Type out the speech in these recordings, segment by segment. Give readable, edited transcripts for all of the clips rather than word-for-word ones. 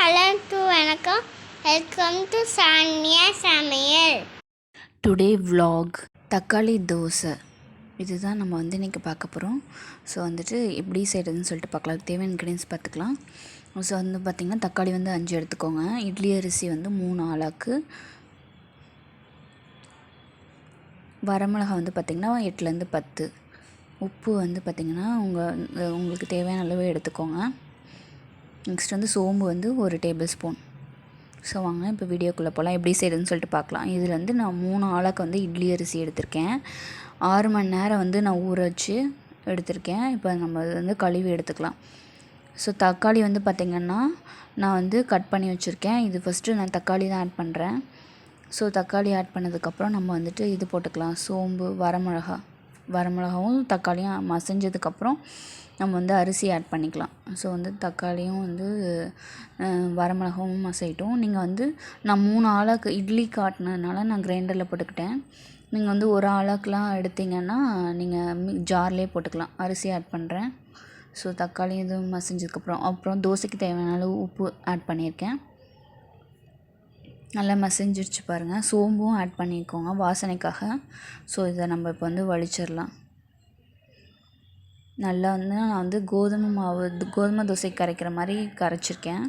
Hello to வணக்கம். Welcome to Sania சமையல். Today vlog தக்காளி தோசை இதுதான் நம்ம இன்றைக்கி பார்க்க போகிறோம். ஸோ எப்படி செய்கிறதுன்னு சொல்லிட்டு பார்க்கலாம். தேவையான இன்க்ரீடியன்ஸ் பார்த்துக்கலாம். ஸோ பார்த்திங்கன்னா தக்காளி 5 எடுத்துக்கோங்க. இட்லி அரிசி 3 ஆளாக்கு, வரமிளகா பார்த்திங்கன்னா 8லேருந்து 10, உப்பு பார்த்திங்கன்னா உங்களுக்கு தேவையான அளவு எடுத்துக்கோங்க. நெக்ஸ்ட் சோம்பு 1 டேபிள் ஸ்பூன். ஸோ வாங்க இப்போ வீடியோக்குள்ளே போகலாம். எப்படி செய்கிறதுன்னு சொல்லிட்டு பார்க்கலாம். இதில் நான் 3 ஆளாக்கு இட்லி அரிசி எடுத்திருக்கேன். 6 மணி நேரம் நான் ஊற வச்சு எடுத்திருக்கேன். இப்போ நம்ம கழுவி எடுத்துக்கலாம். ஸோ தக்காளி பார்த்திங்கன்னா நான் கட் பண்ணி வச்சுருக்கேன். இது ஃபஸ்ட்டு நான் தக்காளி தான் ஆட் பண்ணுறேன். ஸோ தக்காளி ஆட் பண்ணதுக்கப்புறம் நம்ம இது போட்டுக்கலாம். சோம்பு, வரமிளகாவும் தக்காளியும் மசிஞ்சதுக்கப்புறம் நம்ம அரிசி ஆட் பண்ணிக்கலாம். ஸோ தக்காளியும் வரமிளகாவும் மசியட்டும். நீங்கள் நான் 3 ஆளாக்கு இட்லி காட்டினதுனால நான் கிரைண்டரில் போட்டுக்கிட்டேன். நீங்கள் ஒரு ஆளாக்கெலாம் எடுத்திங்கன்னா நீங்கள் ஜார்லேயே போட்டுக்கலாம். அரிசி ஆட் பண்ணுறேன். ஸோ தக்காளி மசிஞ்சதுக்கப்புறம் தோசைக்கு தேவையான அளவு உப்பு ஆட் பண்ணியிருக்கேன். நல்லா மசிஞ்சிருச்சு பாருங்கள். சோம்பும் ஆட் பண்ணிக்கோங்க வாசனைக்காக. ஸோ இதை நம்ம இப்போ வலிச்சிடலாம். நல்லா நான் கோதுமை தோசை கரைக்கிற மாதிரி கரைச்சிருக்கேன்.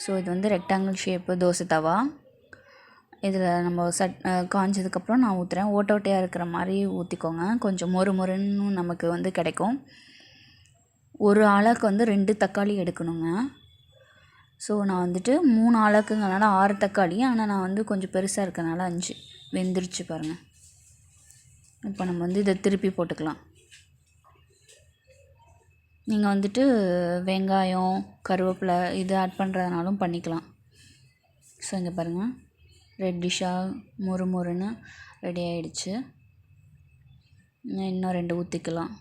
ஸோ இது ரெக்டாங்கிள் ஷேப்பு தோசை தவா. இதில் நம்ம காஞ்சதுக்கப்புறம் நான் ஊற்றுறேன். ஓட்டையாக இருக்கிற மாதிரி ஊற்றிக்கோங்க. கொஞ்சம் மொறுன்னு நமக்கு கிடைக்கும். ஒரு ஆளாக்கு 2 தக்காளி எடுக்கணுங்க. ஸோ நான் 3 ஆளாக்குங்கிறனால 6 தக்காளி, ஆனால் நான் கொஞ்சம் பெருசாக இருக்கனால 5 வெந்துருச்சு பாருங்கள். இப்போ நம்ம இதை திருப்பி போட்டுக்கலாம். நீங்கள் வெங்காயம், கருவேப்பிலை இது ஆட் பண்ணுறதுனாலும் பண்ணிக்கலாம். ஸோ இங்கே பாருங்கள், ரெட்டிஷாக மொறுன்னு ரெடி ஆகிடுச்சு. இன்னும் 2 ஊற்றிக்கலாம்.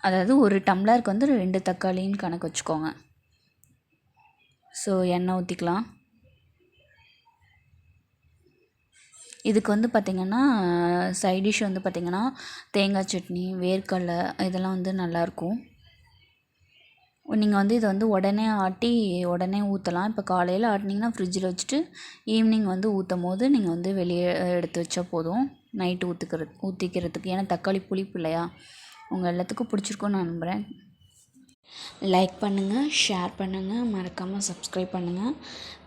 அதாவது ஒரு டம்ளருக்கு 2 தக்காளின்னு கணக்கு வச்சுக்கோங்க. ஸோ எண்ணெய் ஊற்றிக்கலாம். இதுக்கு பார்த்திங்கன்னா சைட் டிஷ் பார்த்திங்கன்னா தேங்காய் சட்னி, வேர்க்கடலை இதெல்லாம் நல்லாயிருக்கும். நீங்கள் இதை உடனே ஆட்டி உடனே ஊற்றலாம். இப்போ காலையில் ஆட்டினீங்கன்னா ஃப்ரிட்ஜில் வச்சுட்டு ஈவினிங் ஊற்றும் போது நீங்கள் வெளியே எடுத்து வச்சா போதும். நைட்டு ஊற்றிக்கிறதுக்கு. ஏன்னா தக்காளி புளிப்பு இல்லையா. உங்கள் எல்லாத்துக்கும் பிடிச்சிருக்குன்னு நான் நம்புகிறேன். லைக் பண்ணுங்கள், ஷேர் பண்ணுங்கள், மறக்காமல் சப்ஸ்கிரைப் பண்ணுங்கள்.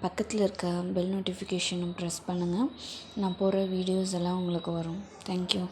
பக்கத்தில் இருக்க பெல் நோட்டிஃபிகேஷனும் ப்ரெஸ் பண்ணுங்கள். நான் போடுற வீடியோஸ் எல்லாம் உங்களுக்கு வரும். தேங்க்யூ.